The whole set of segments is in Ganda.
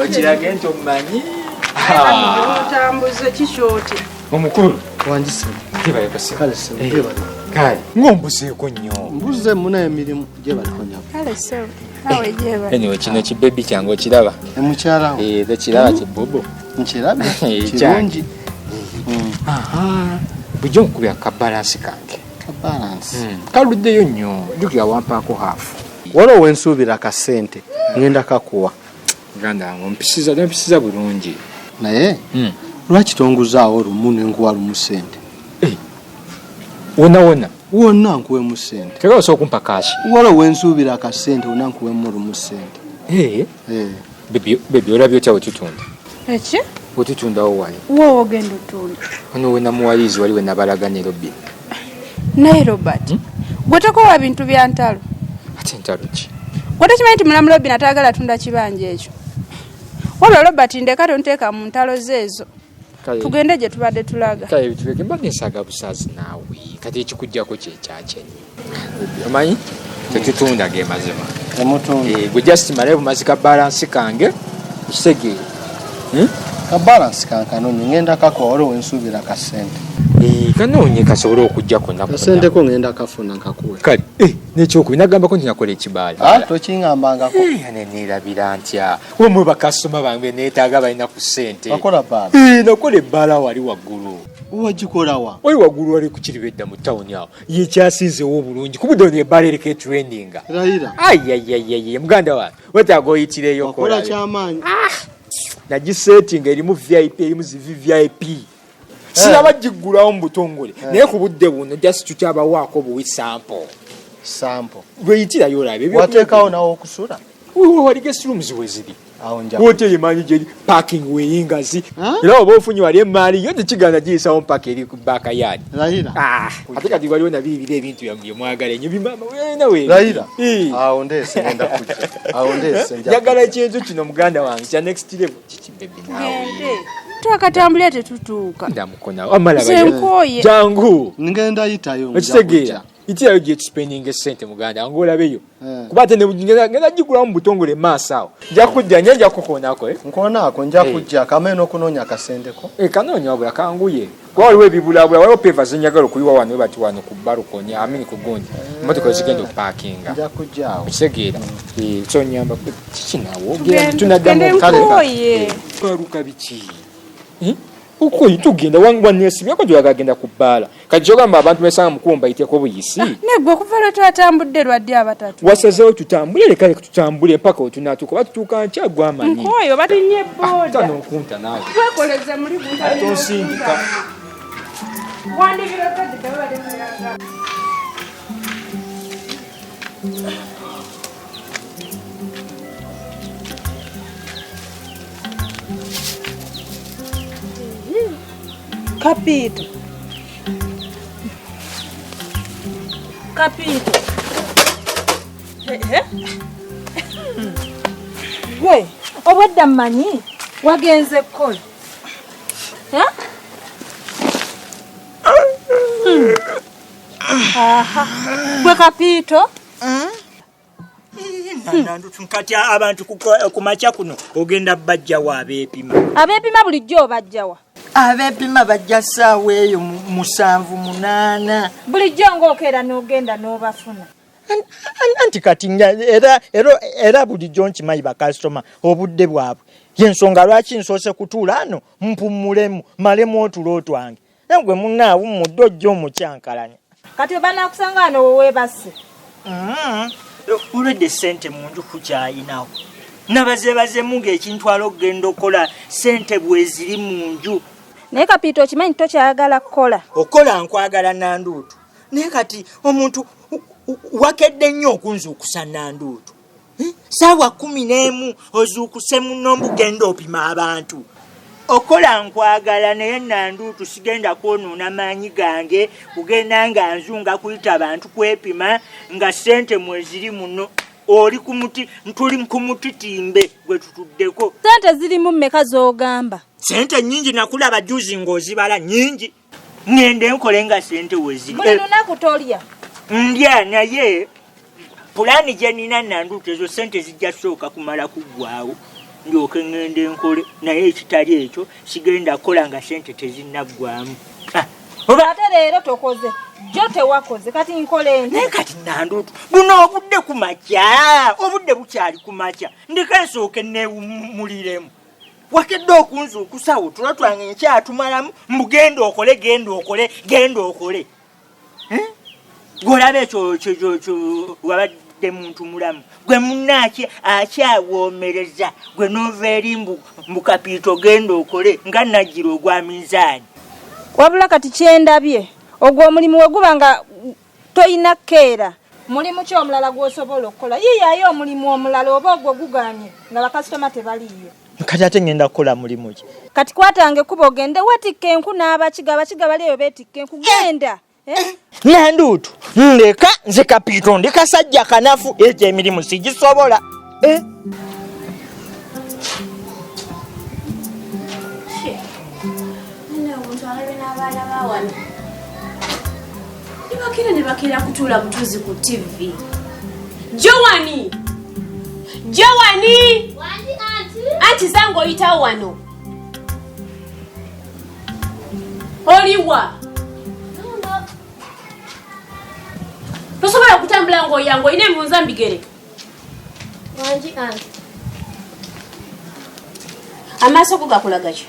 okirage nti omumanyi otambuze kishooti omukulu wandise kale ng'ombuzeeko nnyo mbuze muna emirimu gye balikonya kale so awe jeba anyway kino kibebi kyange okiraba emukyala we tekiraba kibobo nkirabye kirungi bujja okukubya akabalansi kange kaluddeyo nnyo jjukira wampaako haafu waliwo wensuubira akasente ngenda kakuwa ganda wange ompisiza bulungi naye lwaki tonguzaawo lumu nenkuwa lumu sente wonna nkuwemu sente tegaosa okumpa kashi waliwo wensuubira akasente wonna nkuwemu lumu sente bebi olabye otya wetutunda eki wetutundawo wali wowe ogenda otunda ono wenamuwalizi wali wenabalaga Nairobi naye Robert gwe tokowa bintu bya ntalo ate ntalo ki gwe tokimanyi nti mulamu Robin atagala tunda kibanja ekyo wabula Robert ndeka tonteeka mu ntalo zeezo tugende gye tubadde tulaga kale bituleke mbadde nsaaga busaazi naawe kati ekikujjako kyekyakyenyi omanyi tetutunda ge mazima gwe just male bumazi ka balansi kange ekitegeere kabalansi kankanonye ngenda kakuwa waliwo wensuubira kasente kanoonye kasobole okujjako kasente ko ngenda kafuna nkakuwe kale nekyokubi nagambako nti nakola ekibaala tokiŋambangako nenerabira ntya omwe bakasitoma bange neetaaga balina ku ssente nakola ebbaala wali waggulu wagikolawa wali waggulu wali ku Kiribedda mu tawuni awo yekyasinzewo obulungi kubudde ono ebbaala eriko etrendinga ayayayaya muganda wange wetaaga oyitireyo kola kyamaanyi nagisetinga erimu VIP erimu ZVVIP siraba giggulawo mu butongole naye ku budde buno just tukyabawaako buwi sample gweyitirayo olabe wateekawo nawo okusula wali guest rooms weziri wote yemanyi gyeri parking weyingazi era oba ofunye wali emaali yo tekiganda giyisawo mpaka eri ku backyard ate kati waliwo nabiribira ebintu byemwagala enyo bimama awo ndeese ngenda kujja njagala ekyenzo kino muganda wange kya next level kikibebi nawe twakatambulira tetutuuka ndamukonawo amala senkoye jangu ngenda yitayo ekitegeera itirayo gye tuspending esente muganda wange olabeyo kuba ate ngenda gigulawo mu butongole maaso awo nja kujja nye nja kukoonako nkoonako nja kujja kamene okunoonya akasenteko kanoonya wabula kanguye kuba waliwo ebibulabula waliwo peva zenyagala okuyiwa wano we bati wano ku balukoni amini ku gundi emotoka zigenda okupaakinga nja kujjaawo ekitegeera kyonyamba kikinawo tunaddamukaluka biki ukoyi tugenda wanesimyako gyagagenda ku bbaala kati kyogamba abantu besanga mukulu mbayiteko buyisi negwe okuva lwe twatambudde lwadde abatatu wasazeewo tutambule leka tutambule mpaka wetunaatuuka oba tutuuka nkya gwamanyi nkoyo oba tunnye booda nokunta naawe twekoleze muli tonsindika wandikira tadikabadekuyanga Capito. Gwe, obadda mmanyi wagenze kola. Gwe Capito. Nandu tunkati abantu kumacha kuno ogenda bajjawa abeepima. Abeepima bulijjo obajjawa. Abeepima bajja ssaawa eyo 7-8 bulijjo ng'okeera n'ogenda n'obafuna anti kati era bulijjo nkimanyi bakasitoma obudde bwabwe yensonga lwaki nsoose kutuula ano mpumulemu malemu otulo twange nagwe munnaawe mudde ojja omukyankalanya kati banaakusanga wano woweebase olwedde ssente mu nju kukyayinawo nabazeebazemu ng'ekintwala okugenda okola ssente bwe ziri mu nju naye Kapito okimanyi tokyayagala kukola okola nkwagala nanduutu naye kati omuntu wakedde nnyo okunzuukusa nanduutu ssaawa 11 ozuukuse muno mbugenda opima abantu okola nkwagala naye nanduutu sigenda kwonoona maanyi gange kugenda nga nzunga kuyita abantu kwepima nga ssente mweziri muno oli ku muti ntuli ku mutitimbe gwe tutuddeko ssente ziri mu mmeka z'ogamba sente nyingi nakulaba juzi ng'ozibala nyingi ngende nkole nga sente weziri buli lunaku tolya ndya naye pulani gye nina Nanduutu ezo ssente zijja sooka kumala kuggwaawo ndyoke ŋŋende nkole naye ekitali ekyo sigenda kukola nga ssente tezinnaggwamu. Oba ate leero tokoze jo tewakoze kati nkole naye kati Nanduutu buno obudde ku makya obudde bukyali ku makya ndeka nsooke neewumuliremu wakedde okunzuukusawo tulo twange nkyatumalamu mbugenda okole genda okole gw'olaba ekyo wabadde muntu mulamu gwe munnaaki akyawoomereza gwe nova eri mbukapiito genda okole nga Nagiro ogwa minzaani. wabula kati kyendabye ogwo omulimu we guba nga toyina keera mulimu ki omulala gw'osobola okukola yiyayo omulimu omulala oba ogwo guganye nga bakasitoma tebaliyo. Kati ate ngenda kukola mulimu ki? Kati kwatange kuba ogende wetikka enku n'abakiga baliyo beetikka enku genda. Nanduutu ndeka nze kapiito ndi kasajja kanafu ekyo emirimu sigisobola. Bakira kutula butuzi ku TV. Jowani! Wandi anti zangu oyitawo wano. Oliwa? Tosobola kutambula ng'oyango oyina embunza mbigere. Wandi anti. Amaaso go gakulaga ki?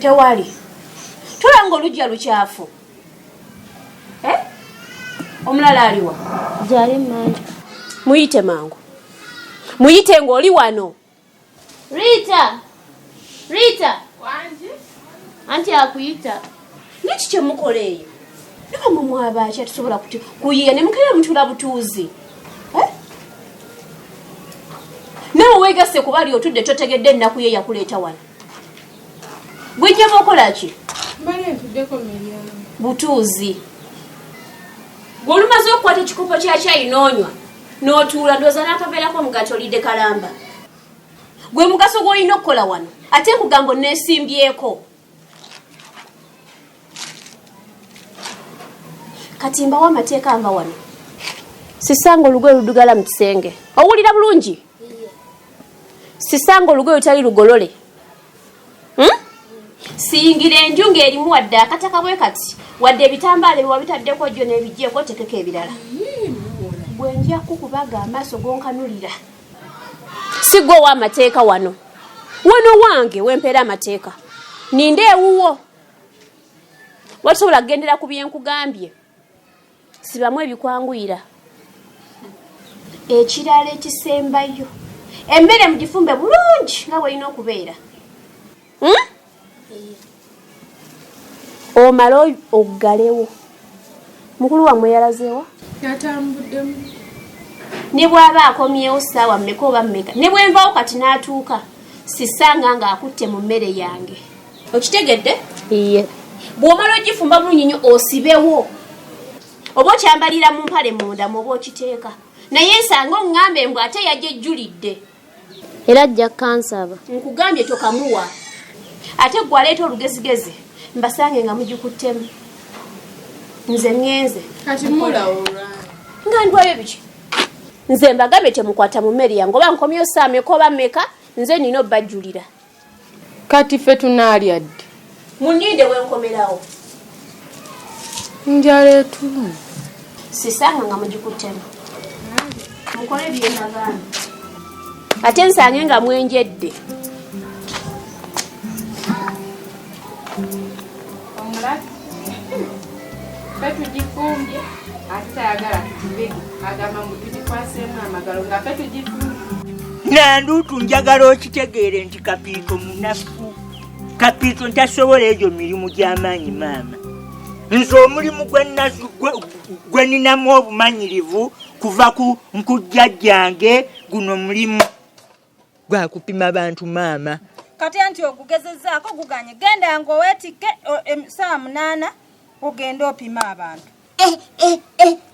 Tewali. Tula ng'olujja lukyafu. Omulala aliwa? Jali manja. Muyite mangu. Muyite ng'oli wano. Rita. Wanje? Anti akuyita. Niki kye mukola eyo? Niba mumwabaki atusobola kuyiya ne mukira mutula butuuzi. Nawe weegasse kuba ali otudde totegedde ennaku ye yakuleeta wano. Gwe nnyama okola ki? Mbale ntuddeko miliyoni. Butuuzi. Golumaze okukwata ekikopo kya caayi n'onywa n'otuula ndowooza n'akabeerako omugaati olidde kalamba. Gwe mugaso gw'olina okukola wano ate nkugamba onneesimbyeko. Kati mbawo amateeka nva wano. Sisanga olugoye ludugala mu kisenge. Owulira bulungi? Sisanga olugoye lutali lugolole. Siyingira enju ng'erimu wadde akataka bwe kati wadde ebitambaala bye wabitaddeko jjo n'ebigyeko tekeko ebirala. Bwe nja kukubaga amaaso gonkanulira. Si gwe ow'amateeka wano. Wano wange wempeera amateeka. Ninde ewuwo. Wasobola kugendera ku bye nkugambye. Sibamu ebikwanguyira. Ekirala ekisembayo. Emmere mugifumbe bulungi nga bw'olina okubeera. Omala oggalewo. Mukulu wammwe yalazeewa? Yatambuddemu. Ne bw'aba akomyewo ssaawa mmeka oba mmeka ne bwe nvaawo kati n'atuuka sisanga ng'akutte mu mmere yange. Okitegedde? Iye. Bw'omala ogifumba bulungi nnyo osibewo. Oba okyambalira mu mpale munda oba okiteeka. Naye nsanga oŋŋambe mbw ate yajja ejjulidde. Era ajja kansaba. Nkugambye tokamuwa. Ate gwe aleeta olugezigezi mbasange nga mugikuttemu. Nze ŋŋenze. Kati mulawo olwange. Nga ndwayo biki? Nze mbagambe temukwata mu mmere yange oba nkomyeyo ssaawa mmeka oba mmeka nze nina obbajjulira. Kati ffe tunaalya ddi? Muninde wenkomerawo. Njala etulu. Sisanga nga mugikuttemu. Mukole bye nagambye. Ate nsange nga mwenjedde. Omulala. Ffe tugifumbye ate tayagala tugibege agamba mutugikwaseemu amagalo nga ffe tugifumbye. Nanduutu njagala okitegeere nti kapiito munafu. Kapiito ntasobola egyo mirimu gy'amaanyi maama. Nze omulimu gwe ninamu obumanyirivu kuva ku nkujjajjange guno mulimu gwa kupima bantu maama. Kati anti ogugezezzaako guganye genda ng'oweetikke saa 8 ogenda opima abantu.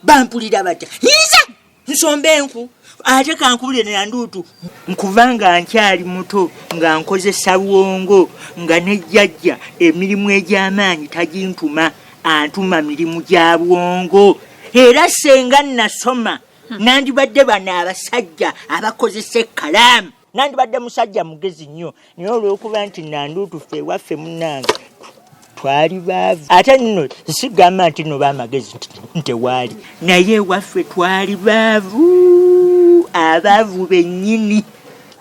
Bampulira batya nze nsomba enku ate kankubulire Nanduutu nkuva nga nkyali muto nga nkozesa bwongo nga nejjajja emirimu egy'amaanyi tagintuma antuma mirimu gya bwongo era senga nasoma nandibadde bano abasajja abakozesa ekkalaamu nandibadde musajja mugezi nnyo naye olw'okuba nti nanduutu ffe ewaffe munnange twali baavu ate nno sigamba nti no baamagezi ntewaali naye ewaffe twali baavu abaavu bennyini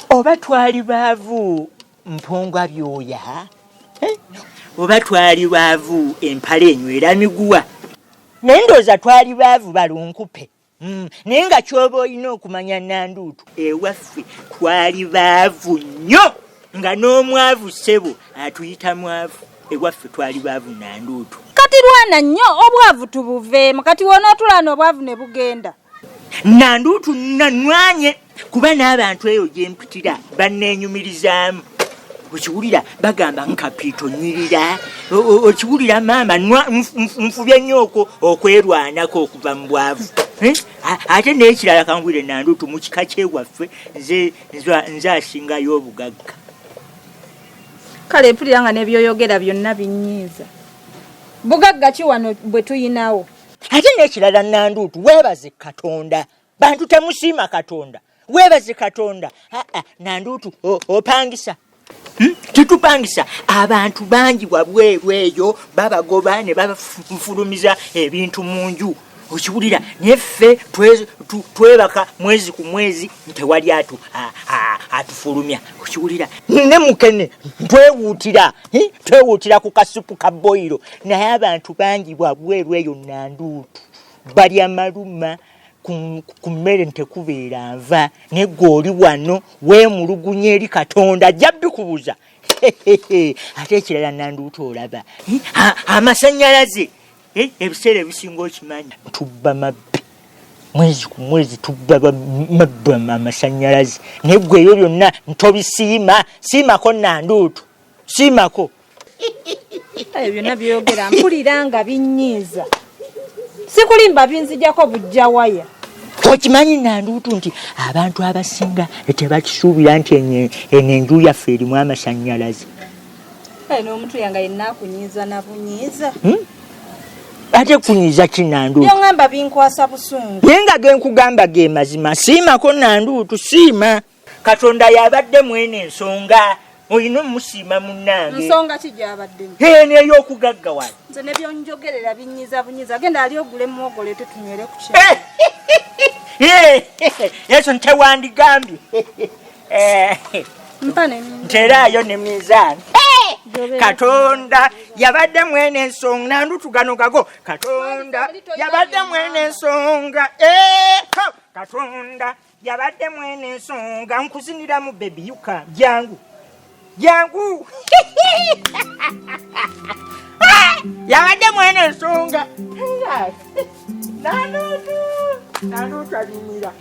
oba twali baavu mpongwa byoya oba twali baavu empale enywera miguwa naye ndooza twali baavu balunkupe naye nga kyoba olina okumanya nanduutu ewaffe twali baavu nnyo nga n'omwavu ssebo atuyita mwavu ewaffe twali baavu nanduutu kati lwana nnyo obwavu tubuveemu kati wonootulana obwavu ne bugenda nanduutu nanwanye kuba n'abantu eyo gye mpitira banneenyumirizaamu okiwulira bagamba nkapiito nyirira okiwulira maama nfubye nnyo okwerwanako okuva mu bwavu ate n'ekirala kangwire nanduutu mu kika kyewaffe nze asingayo obugagga kale mpulira nga nebyoyogera byonna binyiiza bugagga ki wano bwe tuyinawo ate n'ekirala nanduutu weebaze katonda bantu temusiima katonda weebaze katonda nanduutu opangisa titupangisa abantu bangi wabweru eyo babagoba ne babafulumiza ebintu mu nju okiwulira neffe twebaka mwezi ku mwezi ntewali atufulumya okiwulira ne mukene twewuutira ku kasupu ka boyiro naye abantu bangi wabweru eyo nanduutu balya maluma ku mmere ntekubeera nva negwe oli wano weemulugunya eri katonda ajja bikubuza ate ekirala nanduutu olaba amasannyalaze ebiseera ebisinga okimanyi tubba mabbi mwezi ku mwezi tubba mabbi amasannyalaze negwe eyo byonna ntobisiima siimako nanduutu siimako ebyo byonna byogera mpulira nga binyiiza sikulimba binzijako bujja waya okimanyi nanduutu nti abantu abasinga tebakisuubira nti enju yaffe erimu amasannyalaze n'omuntu yanga yenna akunyiiza na bunyiiza ate kunyiiza ki nanduutu byongamba binkwasa busungu naye nga genkugamba ge mazima siimako nanduutu siima katonda yabadde mwene ensonga olina omusiima munnange nsonga ki gyabaddemu n'ey'okugaggawala nze nebyonjogerera binyiiza bunyiiza agenda ali ogule muwogole tetunywere ku kya ekyo ntewandigambye nteraayo ne mizaani katonda yabadde mwene ensonga nanduutu gano gago katonda yabadde mwene ensonga katonda yabadde mwene ensonga nkuziniramu bebi yuka jangu yabadde mwene ensonga nanduutu alimira